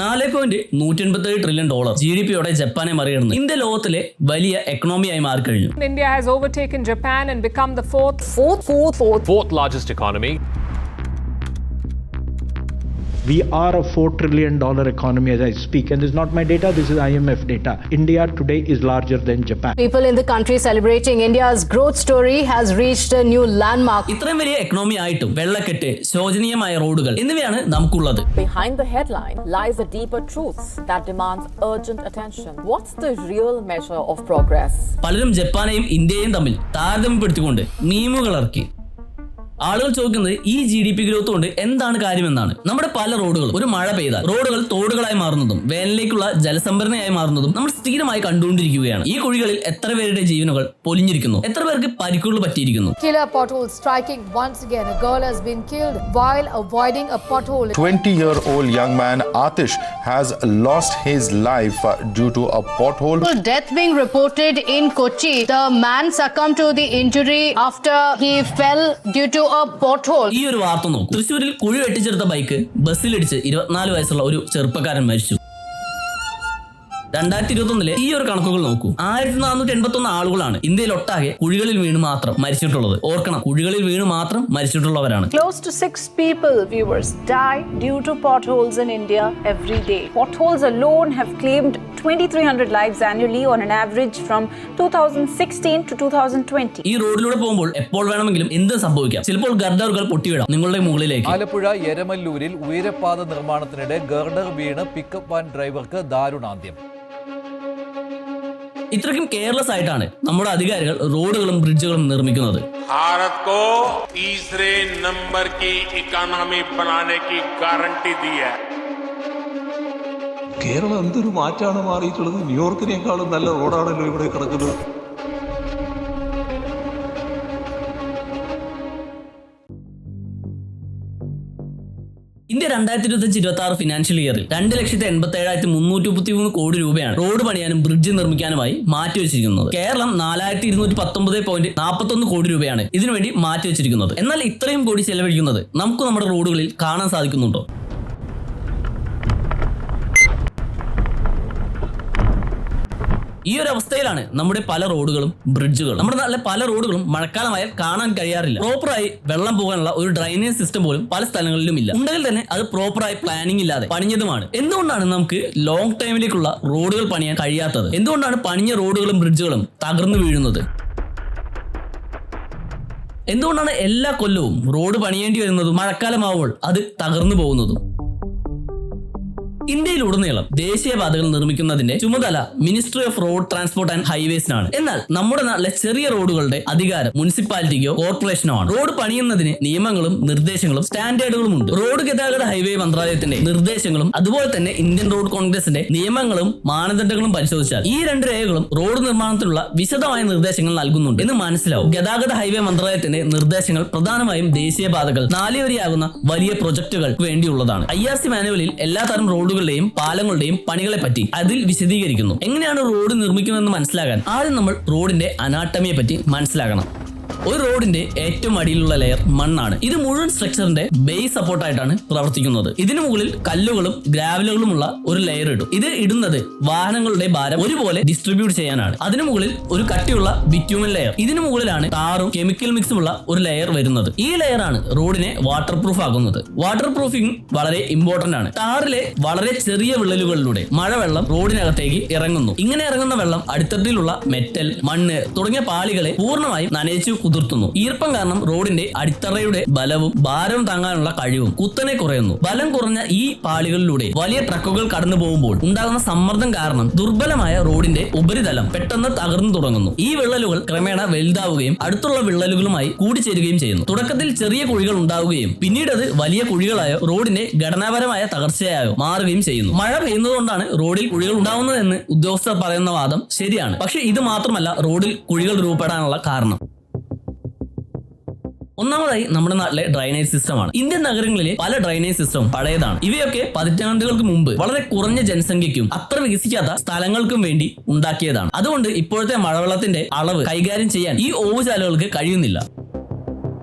$4.187 trillion GDP-യോടെ ജപ്പാനെ മറികടന്ന് India ലോകത്തിലെ വലിയ എക്കണോമിയായി മാറിക്കഴിഞ്ഞു. India has overtaken Japan and become the fourth largest economy. We are a $4 trillion economy as I speak, and this is not my data, this is IMF data. India today is larger than Japan. People in the country celebrating India's growth story has reached a new landmark. ഇത്രയും വലിയ economy ആയിട്ടും വെള്ളക്കെട്ട്, ശോചനീയമായ റോഡുകൾ എന്നിവയാണ് നമുക്കുള്ളത്. Behind the headline lies a deeper truth that demands urgent attention. What's the real measure of progress? പലരും ജപ്പാനെയും ഇന്ത്യയെയും തമ്മിൽ താരതമ്യപ്പെടുത്തിക്കൊണ്ട് മീമുകൾ ഇറക്കി. ആളുകൾ ചോദിക്കുന്നത് ഈ GDP ഗ്രോത്ത് കൊണ്ട് എന്താണ് കാര്യമെന്നാണ്. നമ്മുടെ പല റോഡുകളും ഒരു മഴ പെയ്താൽ റോഡുകൾ തോടുകളായി മാറുന്നതും വേനലിലേക്കുള്ള ജലസംഭരണിയായി മാറുന്നതും നമ്മൾ സ്ഥിരമായി കണ്ടുകൊണ്ടിരിക്കുകയാണ്. ഈ കുഴികളിൽ എത്ര പേരുടെ ജീവനുകൾ പൊലിഞ്ഞിരിക്കുന്നു, എത്ര പേർക്ക് പരിക്കുകൾ പറ്റിയിരിക്കുന്നു. Killer pothole striking once again. A girl has been killed while avoiding a pothole. 20-year-old young man Atish has lost his life due to a pothole. Death being reported in Kochi. The man succumbed to the injury after he fell due to a pothole. ഈ ഒരു വാർത്ത നോക്കൂ. തൃശ്ശൂരിൽ കുഴി വെട്ടിച്ചെടുത്ത bike ബസ്സിലിടിച്ച് 24 വയസ്സുള്ള ഒരു ചെറുപ്പക്കാരൻ മരിച്ചു. 2021 ഈ ഒരു കണക്കുകൾ നോക്കൂ. 1481 ആളുകളാണ് ഇന്ത്യയിൽ ഒട്ടാകെ കുഴികളിൽ വീണ് മാത്രം മരിച്ചിട്ടുള്ളത്. ഓർക്കണം, കുഴികളിൽ വീണ് മാത്രം മരിച്ചിട്ടുള്ളവരാണ്. Close to 6 people, viewers, die due to potholes in India every day. Potholes alone have claimed 2,300 lives annually on an average from 2016 to 2020. ഈ റോഡിലൂടെ പോകുമ്പോൾ എപ്പോൾ വേണമെങ്കിലും എന്തും സംഭവിക്കാം. ചിലപ്പോൾ ഗർഡറുകൾ പൊട്ടിവിടാം നിങ്ങളുടെ മുകളിലേക്ക്. ആലപ്പുഴ എരമല്ലൂരിൽ ഉയരപ്പാത നിർമ്മാണത്തിനിടെ ഗർഡർ വീണ് പിക്കപ്പ് വാൻ ഡ്രൈവർക്ക് ദാരുണാന്ത്യം. ഇത്രയ്ക്കും കെയർലെസ് ആയിട്ടാണ് നമ്മുടെ അധികാരികൾ റോഡുകളും ബ്രിഡ്ജുകളും നിർമ്മിക്കുന്നത്. भारत को तीसरे नंबर की इकोनॉमी बनाने की गारंटी दी है. കേരളം എന്തൊരു മാറ്റാണ് മാറിയിട്ടുള്ളത്. ന്യൂയോർക്കിനേക്കാളും നല്ല റോഡാണല്ലോ ഇവിടെ കിടക്കുന്നത്. ഇന്ത്യ 2025-26 ഫിനാൻഷ്യൽ ഇയറിൽ 2,87,333 കോടി രൂപയാണ് റോഡ് പണിയാനും ബ്രിഡ്ജ് നിർമ്മിക്കാനുമായി മാറ്റിവെച്ചിരിക്കുന്നത്. കേരളം 4,219.41 കോടി രൂപയാണ് ഇതിനുവേണ്ടി മാറ്റിവെച്ചിരിക്കുന്നത്. എന്നാൽ ഇത്രയും കോടി ചെലവഴിക്കുന്നത് നമുക്ക് നമ്മുടെ റോഡുകളിൽ കാണാൻ സാധിക്കുന്നുണ്ടോ? ഈ ഒരു അവസ്ഥയിലാണ് നമ്മുടെ പല റോഡുകളും ബ്രിഡ്ജുകളും. നമ്മുടെ നാട്ടിലെ പല റോഡുകളും മഴക്കാലമായാൽ കാണാൻ കഴിയാറില്ല. പ്രോപ്പറായി വെള്ളം പോകാനുള്ള ഒരു ഡ്രൈനേജ് സിസ്റ്റം പോലും പല സ്ഥലങ്ങളിലും ഇല്ല. ഉണ്ടെങ്കിൽ തന്നെ അത് പ്രോപ്പറായി പ്ലാനിംഗ് ഇല്ലാതെ പണിഞ്ഞതുമാണ്. എന്തുകൊണ്ടാണ് നമുക്ക് ലോങ് ടൈമിലേക്കുള്ള റോഡുകൾ പണിയാൻ കഴിയാത്തത്? എന്തുകൊണ്ടാണ് പണിഞ്ഞ റോഡുകളും ബ്രിഡ്ജുകളും തകർന്നു വീഴുന്നത്? എന്തുകൊണ്ടാണ് എല്ലാ കൊല്ലവും റോഡ് പണിയേണ്ടി വരുന്നതും മഴക്കാലമാവുമ്പോൾ അത് തകർന്നു പോകുന്നതും? ഇന്ത്യയിലുടനീളം ദേശീയപാതകൾ നിർമ്മിക്കുന്നതിന്റെ ചുമതല ministry of road transport and ഹൈവേസിനാണ്. എന്നാൽ നമ്മുടെ നാട്ടിലെ ചെറിയ റോഡുകളുടെ അധികാരം മുനിസിപ്പാലിറ്റിക്കോ കോർപ്പറേഷനോ ആണ്. റോഡ് പണിയുന്നതിന് നിയമങ്ങളും നിർദ്ദേശങ്ങളും സ്റ്റാൻഡേർഡുകളും ഉണ്ട്. റോഡ് ഗതാഗത ഹൈവേ മന്ത്രാലയത്തിന്റെ നിർദ്ദേശങ്ങളും അതുപോലെ തന്നെ ഇന്ത്യൻ റോഡ് കോൺഗ്രസിന്റെ നിയമങ്ങളും മാനദണ്ഡങ്ങളും പരിശോധിച്ചാൽ ഈ രണ്ട് രേഖകളും റോഡ് നിർമ്മാണത്തിനുള്ള വിശദമായ നിർദ്ദേശങ്ങൾ നൽകുന്നുണ്ട് എന്ന് മനസ്സിലാവും. ഗതാഗത ഹൈവേ മന്ത്രാലയത്തിന്റെ നിർദ്ദേശങ്ങൾ പ്രധാനമായും ദേശീയപാതകൾ, 4 വരിയാകുന്ന വലിയ പ്രൊജക്ടുകൾക്ക് വേണ്ടിയുള്ളതാണ്. IRC മാനുവലിൽ എല്ലാത്തരം റോഡുകളുടെയും പാലങ്ങളുടെയും പണികളെ പറ്റി അതിൽ വിശദീകരിക്കുന്നു. എങ്ങനെയാണ് റോഡ് നിർമ്മിക്കുന്നതെന്ന് മനസ്സിലാക്കാൻ ആദ്യം നമ്മൾ റോഡിന്റെ അനാട്ടമിയെ പറ്റി മനസ്സിലാക്കണം. ഒരു റോഡിന്റെ ഏറ്റവും അടിയിലുള്ള ലെയർ മണ്ണാണ്. ഇത് മുഴുവൻ സ്ട്രക്ചറിന്റെ ബേസ് സപ്പോർട്ടായിട്ടാണ് പ്രവർത്തിക്കുന്നത്. ഇതിനു മുകളിൽ കല്ലുകളും ഗ്രാവലുകളുമുള്ള ഒരു ലെയർ ഇടും. ഇത് ഇടുന്നത് വാഹനങ്ങളുടെ ഭാരം ഒരുപോലെ ഡിസ്ട്രിബ്യൂട്ട് ചെയ്യാനാണ്. അതിനു മുകളിൽ ഒരു കട്ടിയുള്ള ബിറ്റ്യൂമൻ ലെയർ, ഇതിനു മുകളിലാണ് ടാറും കെമിക്കൽ മിക്സുമുള്ള ഒരു ലെയർ വരുന്നത്. ഈ ലെയറാണ് റോഡിനെ വാട്ടർ പ്രൂഫ് ആക്കുന്നത്. വാട്ടർ പ്രൂഫിംഗ് വളരെ ഇമ്പോർട്ടന്റ് ആണ്. ടാറിലെ വളരെ ചെറിയ വിള്ളലുകളിലൂടെ മഴവെള്ളം റോഡിനകത്തേക്ക് ഇറങ്ങുന്നു. ഇങ്ങനെ ഇറങ്ങുന്ന വെള്ളം അടിത്തട്ടിലുള്ള മെറ്റൽ, മണ്ണ് തുടങ്ങിയ പാളികളെ പൂർണ്ണമായും നനയിച്ചു കുതിർത്തുന്നു. ഈർപ്പം കാരണം റോഡിന്റെ അടിത്തറയുടെ ബലവും ഭാരവും താങ്ങാനുള്ള കഴിവും കുത്തനെ കുറയുന്നു. ബലം കുറഞ്ഞ ഈ പാളികളിലൂടെ വലിയ ട്രക്കുകൾ കടന്നു പോകുമ്പോൾ ഉണ്ടാകുന്ന സമ്മർദ്ദം കാരണം ദുർബലമായ റോഡിന്റെ ഉപരിതലം പെട്ടെന്ന് തകർന്നു തുടങ്ങുന്നു. ഈ വിള്ളലുകൾ ക്രമേണ വലുതാവുകയും അടുത്തുള്ള വിള്ളലുകളുമായി കൂടിച്ചേരുകയും ചെയ്യുന്നു. തുടക്കത്തിൽ ചെറിയ കുഴികൾ ഉണ്ടാവുകയും പിന്നീട് അത് വലിയ കുഴികളായോ റോഡിന്റെ ഘടനാപരമായ തകർച്ചയായോ മാറുകയും ചെയ്യുന്നു. മഴ പെയ്യുന്നതുകൊണ്ടാണ് റോഡിൽ കുഴികൾ ഉണ്ടാവുന്നതെന്ന് ഉദ്യോഗസ്ഥർ പറയുന്ന വാദം ശരിയാണ്. പക്ഷെ ഇത് മാത്രമല്ല റോഡിൽ കുഴികൾ രൂപപ്പെടാനുള്ള കാരണം. ഒന്നാമതായി നമ്മുടെ നാട്ടിലെ ഡ്രൈനേജ് സിസ്റ്റമാണ്. ഇന്ത്യൻ നഗരങ്ങളിലെ പല ഡ്രൈനേജ് സിസ്റ്റവും പഴയതാണ്. ഇവയൊക്കെ പതിറ്റാണ്ടുകൾക്ക് മുമ്പ് വളരെ കുറഞ്ഞ ജനസംഖ്യയ്ക്കും അത്ര വികസിക്കാത്ത സ്ഥലങ്ങൾക്കും വേണ്ടി ഉണ്ടാക്കിയതാണ്. അതുകൊണ്ട് ഇപ്പോഴത്തെ മഴവെള്ളത്തിന്റെ അളവ് കൈകാര്യം ചെയ്യാൻ ഈ ഓവുചാലുകൾക്ക് കഴിയുന്നില്ല.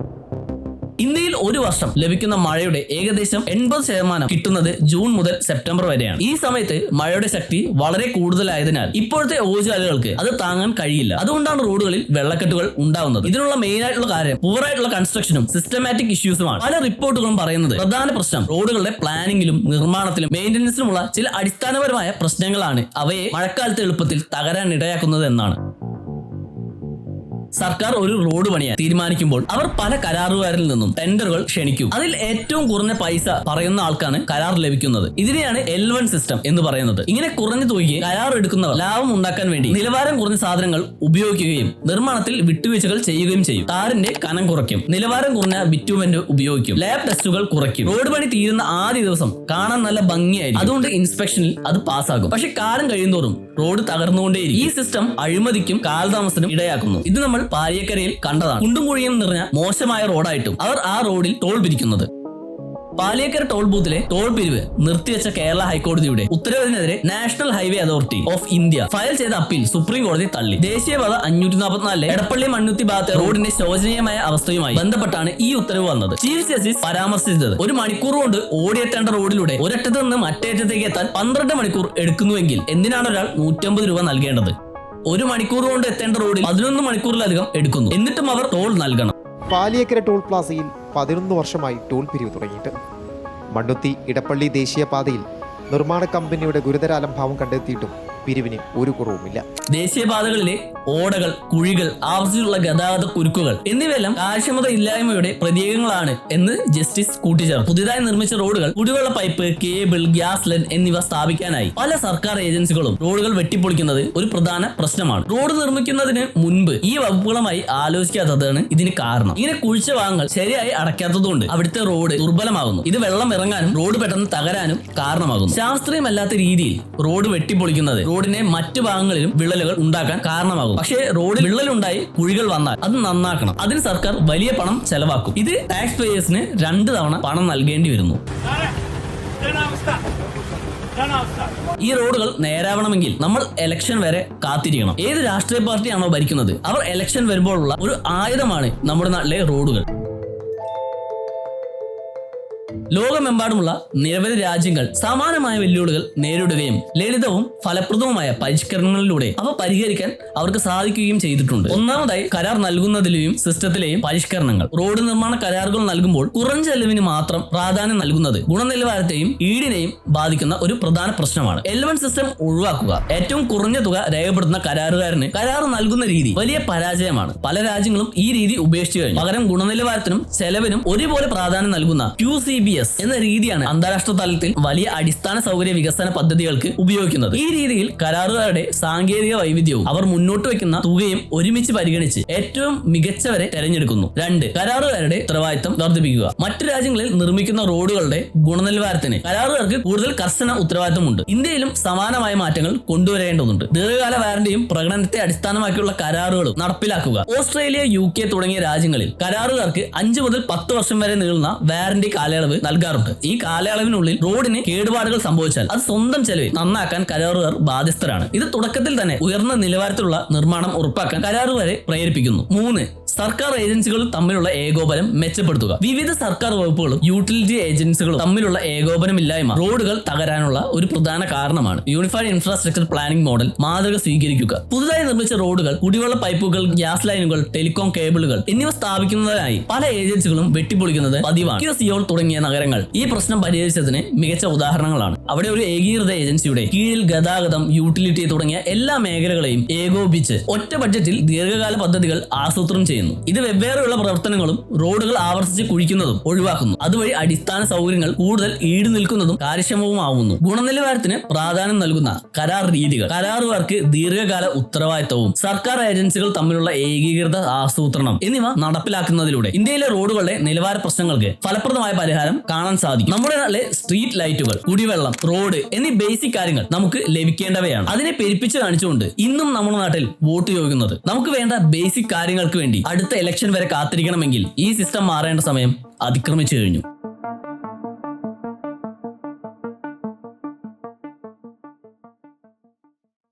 ഇന്ത്യയിൽ ഒരു വർഷം ലഭിക്കുന്ന മഴയുടെ ഏകദേശം 80% കിട്ടുന്നത് ജൂൺ മുതൽ സെപ്റ്റംബർ വരെയാണ്. ഈ സമയത്ത് മഴയുടെ ശക്തി വളരെ കൂടുതലായതിനാൽ ഇപ്പോഴത്തെ ഓജുചാലുകൾക്ക് അത് താങ്ങാൻ കഴിയില്ല. അതുകൊണ്ടാണ് റോഡുകളിൽ വെള്ളക്കെട്ടുകൾ ഉണ്ടാകുന്നത്. ഇതിനുള്ള മെയിൻ ആയിട്ടുള്ള കാര്യം പൂറായിട്ടുള്ള കൺസ്ട്രക്ഷനും സിസ്റ്റമാറ്റിക് ഇഷ്യൂസുമാണ്. പല റിപ്പോർട്ടുകളും പറയുന്നത് പ്രധാന പ്രശ്നം റോഡുകളുടെ പ്ലാനിങ്ങിലും നിർമ്മാണത്തിലും മെയിന്റനൻസിലുമുള്ള ചില അടിസ്ഥാനപരമായ പ്രശ്നങ്ങളാണ് അവയെ മഴക്കാലത്ത് എളുപ്പത്തിൽ തകരാൻ ഇടയാക്കുന്നത് എന്നാണ്. സർക്കാർ ഒരു റോഡ് പണിയാൻ തീരുമാനിക്കുമ്പോൾ അവർ പല കരാറുകാരിൽ നിന്നും ടെൻഡറുകൾ ക്ഷണിക്കും. അതിൽ ഏറ്റവും കുറഞ്ഞ പൈസ പറയുന്ന ആൾക്കാണ് കരാർ ലഭിക്കുന്നത്. ഇതിനെയാണ് L1 സിസ്റ്റം എന്ന് പറയുന്നത്. ഇങ്ങനെ കുറഞ്ഞ തുകയ്ക്ക് കരാർ എടുക്കുന്നവർ ലാഭം ഉണ്ടാക്കാൻ വേണ്ടി നിലവാരം കുറഞ്ഞ സാധനങ്ങൾ ഉപയോഗിക്കുകയും നിർമ്മാണത്തിൽ വിട്ടുവീഴ്ചകൾ ചെയ്യുകയും ചെയ്യും. ടാറിന്റെ കനം കുറയ്ക്കും, നിലവാരം കുറഞ്ഞ ബിറ്റുമെന്റ് ഉപയോഗിക്കും, ലാബ് ടെസ്റ്റുകൾ കുറയ്ക്കും. റോഡ് പണി തീരുന്ന ആദ്യ ദിവസം കാണാൻ നല്ല ഭംഗിയായിരിക്കും, അതുകൊണ്ട് ഇൻസ്പെക്ഷനിൽ അത് പാസ്സാകും. പക്ഷെ കാലം കഴിയുന്തോറും റോഡ് തകർന്നുകൊണ്ടേയിരിക്കും. ഈ സിസ്റ്റം അഴിമതിക്കും കാലതാമസത്തിനും ഇടയാക്കുന്നു. ഇത് നമ്മൾ പാലിയക്കരയിൽ കണ്ടതാണ്. കുണ്ടും കുഴിയും നിറഞ്ഞ മോശമായ റോഡായിട്ടും അവർ ആ റോഡിൽ ടോൾ പിരിക്കുന്നത്. പാലിയക്കര ടോൾ ബൂത്തിലെ ടോൾ പിരിവ് നിർത്തിവെച്ച കേരള ഹൈക്കോടതിയുടെ ഉത്തരവിനെതിരെ national highway authority of India file ചെയ്ത അപ്പീൽ സുപ്രീം കോടതി തള്ളി. ദേശീയപാത 544 എടപ്പള്ളി മണ്ണുത്തി ഭാഗത്തെ റോഡിന്റെ ശോചനീയമായ അവസ്ഥയുമായി ബന്ധപ്പെട്ടാണ് ഈ ഉത്തരവ് വന്നത്. ചീഫ് ജസ്റ്റിസ് പരാമർശിച്ചത് 1 മണിക്കൂർ കൊണ്ട് ഓടിയെത്തേണ്ട റോഡിലൂടെ ഒരറ്റത്ത് നിന്ന് മറ്റേ അറ്റത്തേക്ക് എത്താൻ 12 മണിക്കൂർ എടുക്കുന്നുവെങ്കിൽ എന്തിനാണ് ഒരാൾ 150 രൂപ നൽകേണ്ടത്? 1 മണിക്കൂർ കൊണ്ട് എത്തേണ്ട റോഡിൽ 11 മണിക്കൂറിലധികം എടുക്കുന്നു. എന്നിട്ടും അവർ ടോൾ നൽകണം. പാലിയക്കര ടോൾ പ്ലാസയിൽ 11 വർഷമായി ടോൾ പിരിവ് തുടങ്ങിയിട്ട്. മണ്ണുത്തി ഇടപ്പള്ളി ദേശീയപാതയിൽ നിർമ്മാണ കമ്പനിയുടെ ഗുരുതര അലംഭാവം കണ്ടെത്തിയിട്ടും പിരിവിന് ഒരു കുറവുമില്ല. ദേശീയപാതകളിലെ ഓടകൾ, കുഴികൾ, ആവർത്തിച്ചുള്ള ഗതാഗത കുരുക്കുകൾ എന്നിവയെല്ലാം കാര്യക്ഷമത ഇല്ലായ്മയുടെ പ്രതീകങ്ങളാണ് എന്ന് ജസ്റ്റിസ് കൂട്ടിച്ചേർത്തു. പുതിയതായി നിർമ്മിച്ച റോഡുകൾ, കുടിവെള്ള പൈപ്പ്, കേബിൾ, ഗ്യാസ് ലൈൻ എന്നിവ സ്ഥാപിക്കാനായി പല സർക്കാർ ഏജൻസികളും റോഡുകൾ വെട്ടിപ്പൊളിക്കുന്നത് ഒരു പ്രധാന പ്രശ്നമാണ്. റോഡ് നിർമ്മിക്കുന്നതിന് മുൻപ് ഈ വകുപ്പുകളുമായി ആലോചിക്കാത്തതാണ് ഇതിന് കാരണം. ഇങ്ങനെ കുഴിച്ച ഭാഗങ്ങൾ ശരിയായി അടയ്ക്കാത്തതുകൊണ്ട് അവിടുത്തെ റോഡ് ദുർബലമാകുന്നു. ഇത് വെള്ളം ഇറങ്ങാനും റോഡ് പെട്ടെന്ന് തകരാനും കാരണമാകുന്നു. ശാസ്ത്രീയമല്ലാത്ത രീതിയിൽ റോഡ് വെട്ടിപ്പൊളിക്കുന്നത് റോഡിനെ മറ്റു ഭാഗങ്ങളിലും വിള്ളലുകൾ ഉണ്ടാക്കാൻ കാരണമാകും. പക്ഷേ റോഡിൽ വിള്ളലുണ്ടായി കുഴികൾ വന്നാൽ അത് നന്നാക്കണം. അതിന് സർക്കാർ വലിയ പണം ചെലവാക്കും. ഇത് ടാക്സ് പേയേഴ്സിന് 2 തവണ പണം നൽകേണ്ടി വരുന്നു. ഈ റോഡുകൾ നേരാവണമെങ്കിൽ നമ്മൾ ഇലക്ഷൻ വരെ കാത്തിരിക്കണം. ഏത് രാഷ്ട്രീയ പാർട്ടിയാണോ ഭരിക്കുന്നത് അവർ ഇലക്ഷൻ വരുമ്പോഴുള്ള ഒരു ആയുധമാണ് നമ്മുടെ നാട്ടിലെ റോഡുകൾ. ലോകമെമ്പാടുമുള്ള നിരവധി രാജ്യങ്ങൾ സമാനമായ വെല്ലുവിളികൾ നേരിടുകയും ലളിതവും ഫലപ്രദവുമായ പരിഷ്കരണങ്ങളിലൂടെ അവ പരിഹരിക്കാൻ അവർക്ക് സാധിക്കുകയും ചെയ്തിട്ടുണ്ട്. ഒന്നാമതായി കരാർ നൽകുന്നതിലെയും സിസ്റ്റത്തിലെയും പരിഷ്കരണങ്ങൾ. റോഡ് നിർമ്മാണ കരാറുകൾ നൽകുമ്പോൾ കുറഞ്ഞ ചെലവിന് മാത്രം പ്രാധാന്യം നൽകുന്നത് ഗുണനിലവാരത്തെയും ഈടിനെയും ബാധിക്കുന്ന ഒരു പ്രധാന പ്രശ്നമാണ്. L1 സിസ്റ്റം ഒഴിവാക്കുക. ഏറ്റവും കുറഞ്ഞ തുക രേഖപ്പെടുത്തുന്ന കരാറുകാരന് കരാർ നൽകുന്ന രീതി വലിയ പരാജയമാണ്. പല രാജ്യങ്ങളും ഈ രീതി ഉപേക്ഷിച്ചു കഴിഞ്ഞു. പകരം ഗുണനിലവാരത്തിനും ചെലവിനും ഒരുപോലെ പ്രാധാന്യം നൽകുന്ന QCBS എന്ന രീതിയാണ് അന്താരാഷ്ട്ര തലത്തിൽ വലിയ അടിസ്ഥാന സൗകര്യ വികസന പദ്ധതികൾക്ക് ഉപയോഗിക്കുന്നത്. ഈ രീതിയിൽ കരാറുകാരുടെ സാങ്കേതിക വൈവിധ്യവും അവർ മുന്നോട്ട് വെക്കുന്ന തുകയും ഒരുമിച്ച് പരിഗണിച്ച് ഏറ്റവും മികച്ചവരെ തെരഞ്ഞെടുക്കുന്നു. 2. കരാറുകാരുടെ ഉത്തരവാദിത്തം വർദ്ധിപ്പിക്കുക. മറ്റു രാജ്യങ്ങളിൽ നിർമ്മിക്കുന്ന റോഡുകളുടെ ഗുണനിലവാരത്തിന് കരാറുകാർക്ക് കൂടുതൽ കർശന ഉത്തരവാദിത്തമുണ്ട്. ഇന്ത്യയിലും സമാനമായ മാറ്റങ്ങൾ കൊണ്ടുവരേണ്ടതുണ്ട്. ദീർഘകാല വാറന്റിയും പ്രകടനത്തെ അടിസ്ഥാനമാക്കിയുള്ള കരാറുകളും നടപ്പിലാക്കുക. ഓസ്ട്രേലിയ, UK തുടങ്ങിയ രാജ്യങ്ങളിൽ കരാറുകാർക്ക് 5 മുതൽ 10 വർഷം വരെ നീളുന്ന വാറന്റി കാലയളവ് നൽകാറുണ്ട്. ഈ കാലയളവിനുള്ളിൽ റോഡിന് കേടുപാടുകൾ സംഭവിച്ചാൽ അത് സ്വന്തം ചെലവിൽ നന്നാക്കാൻ കരാറുകാർ ബാധ്യസ്ഥരാണ്. ഇത് തുടക്കത്തിൽ തന്നെ ഉയർന്ന നിലവാരത്തിലുള്ള നിർമ്മാണം ഉറപ്പാക്കാൻ കരാറുകാരെ പ്രേരിപ്പിക്കുന്നു. 3. സർക്കാർ ഏജൻസികൾ തമ്മിലുള്ള ഏകോപനം മെച്ചപ്പെടുത്തുക. വിവിധ സർക്കാർ വകുപ്പുകളും യൂട്ടിലിറ്റി ഏജൻസികളും തമ്മിലുള്ള ഏകോപനമില്ലായ്മ റോഡുകൾ തകരാനുള്ള ഒരു പ്രധാന കാരണമാണ്. യൂണിഫൈഡ് ഇൻഫ്രാസ്ട്രക്ചർ പ്ലാനിംഗ് മോഡൽ മാതൃക സ്വീകരിക്കുക. പുതുതായി നിർമ്മിച്ച റോഡുകൾ, കുടിവെള്ള പൈപ്പുകൾ, ഗ്യാസ് ലൈനുകൾ, ടെലികോം കേബിളുകൾ എന്നിവ സ്ഥാപിക്കുന്നതിനായി പല ഏജൻസികളും വെട്ടിപ്പൊളിക്കുന്നത് പതിവാണ്. സിയോൾ തുടങ്ങിയ നഗരങ്ങൾ ഈ പ്രശ്നം പരിഹരിച്ചതിന് മികച്ച ഉദാഹരണങ്ങളാണ്. അവിടെ ഒരു ഏകീകൃത ഏജൻസിയുടെ കീഴിൽ ഗതാഗതം, യൂട്ടിലിറ്റി തുടങ്ങിയ എല്ലാ മേഖലകളെയും ഏകോപിപ്പിച്ച് ഒറ്റ ബഡ്ജറ്റിൽ ദീർഘകാല പദ്ധതികൾ ആസൂത്രണം ചെയ്യുന്നു. ഇത് വെവ്വേറെയുള്ള പ്രവർത്തനങ്ങളും റോഡുകൾ ആവർത്തിച്ച് കുഴിക്കുന്നതും ഒഴിവാക്കുന്നു. അതുവഴി അടിസ്ഥാന സൗകര്യങ്ങൾ കൂടുതൽ ഈട് നിൽക്കുന്നതും കാര്യക്ഷമവുമാവുന്നു. ഗുണനിലവാരത്തിന് പ്രാധാന്യം നൽകുന്ന കരാർ രീതികൾ, കരാറുകാർക്ക് ദീർഘകാല ഉത്തരവാദിത്തവും സർക്കാർ ഏജൻസികൾ തമ്മിലുള്ള ഏകീകൃത ആസൂത്രണം എന്നിവ നടപ്പിലാക്കുന്നതിലൂടെ ഇന്ത്യയിലെ റോഡുകളുടെ നിലവാര പ്രശ്നങ്ങൾക്ക് ഫലപ്രദമായ പരിഹാരം കാണാൻ സാധിക്കും. നമ്മുടെ നാട്ടിലെ സ്ട്രീറ്റ് ലൈറ്റുകൾ, കുടിവെള്ളം, റോഡ് എന്നീ ബേസിക് കാര്യങ്ങൾ നമുക്ക് ലഭിക്കേണ്ടവയാണ്. അതിനെ പെരുപ്പിച്ച് കാണിച്ചുകൊണ്ട് ഇന്നും നമ്മുടെ നാട്ടിൽ വോട്ട് ചോദിക്കുന്നത്. നമുക്ക് വേണ്ട ബേസിക് കാര്യങ്ങൾക്ക് വേണ്ടി അടുത്ത ഇലക്ഷൻ വരെ കാത്തിരിക്കണമെങ്കിൽ ഈ സിസ്റ്റം മാറേണ്ട സമയം അതിക്രമിച്ചു കഴിഞ്ഞു.